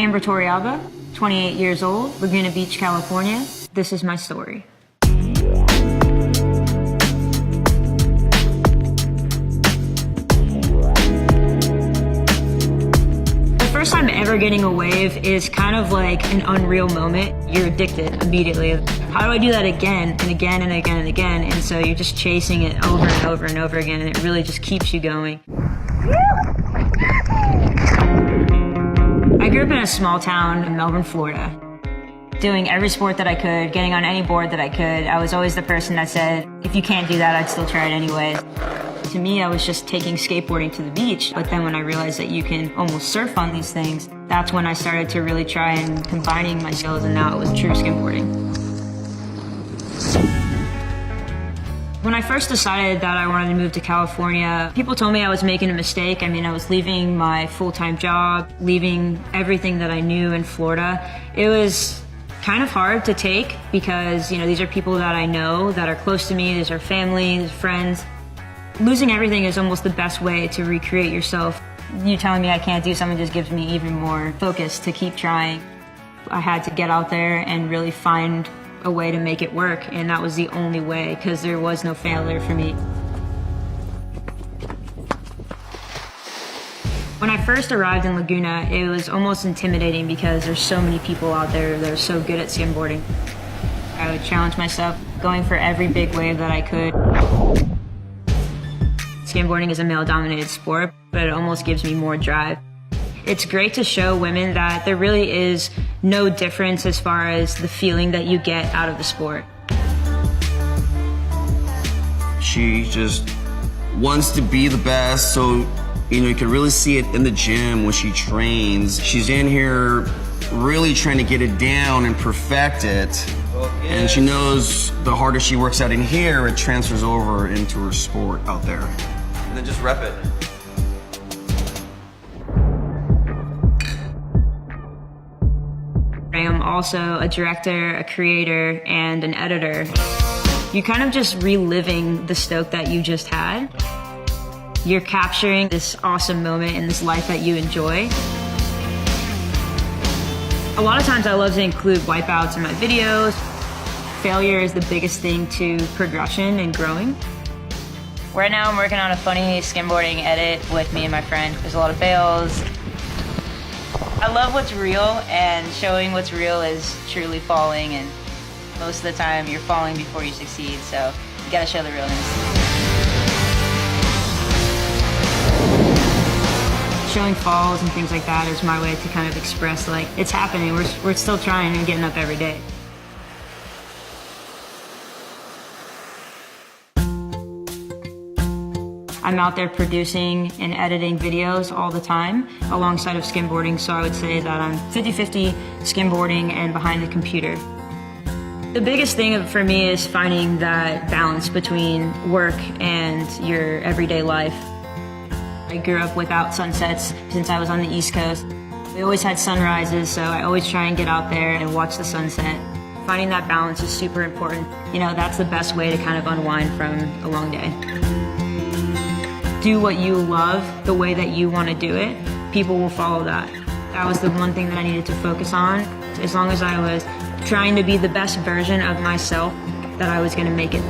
Amber Torrealba, 28 years old, Laguna Beach, California. This is my story. The first time ever getting a wave is kind of like an unreal moment. You're addicted immediately. How do I do that again and again and again and again? And so you're just chasing it over and over and over again, and it really just keeps you going. I grew up in a small town in Melbourne, Florida. Doing every sport that I could, getting on any board that I could. I was always the person that said, if you can't do that, I'd still try it anyways. To me, I was just taking skateboarding to the beach, but then when I realized that you can almost surf on these things, that's when I started to really try and combining my skills, and now it was true skimboarding. When I first decided that I wanted to move to California, people told me I was making a mistake. I mean, I was leaving my full-time job, leaving everything that I knew in Florida. It was kind of hard to take because, you know, these are people that I know, that are close to me, these are family, these are friends. Losing everything is almost the best way to recreate yourself. You telling me I can't do something just gives me even more focus to keep trying. I had to get out there and really find a way to make it work, and that was the only way because there was no failure for me. When I first arrived in Laguna, it was almost intimidating because there's so many people out there that are so good at skimboarding. I would challenge myself, going for every big wave that I could. Skimboarding is a male-dominated sport, but it almost gives me more drive. It's great to show women that there really is no difference as far as the feeling that you get out of the sport. She just wants to be the best, so you can really see it in the gym when she trains. She's in here really trying to get it down and perfect it. And she knows the harder she works out in here, it transfers over into her sport out there. And then just rep it. I am also a director, a creator, and an editor. You're kind of just reliving the stoke that you just had. You're capturing this awesome moment in this life that you enjoy. A lot of times I love to include wipeouts in my videos. Failure is the biggest thing to progression and growing. Right now I'm working on a funny skimboarding edit with me and my friend. There's a lot of fails. I love what's real, and showing what's real is truly falling, and most of the time you're falling before you succeed, so you gotta show the realness. Showing falls and things like that is my way to kind of express, like, it's happening, we're still trying and getting up every day. I'm out there producing and editing videos all the time alongside of skimboarding, so I would say that I'm 50-50 skimboarding and behind the computer. The biggest thing for me is finding that balance between work and your everyday life. I grew up without sunsets since I was on the East Coast. We always had sunrises, so I always try and get out there and watch the sunset. Finding that balance is super important. You know, that's the best way to kind of unwind from a long day. Do what you love the way that you want to do it, people will follow that. That was the one thing that I needed to focus on. As long as I was trying to be the best version of myself, that I was going to make it.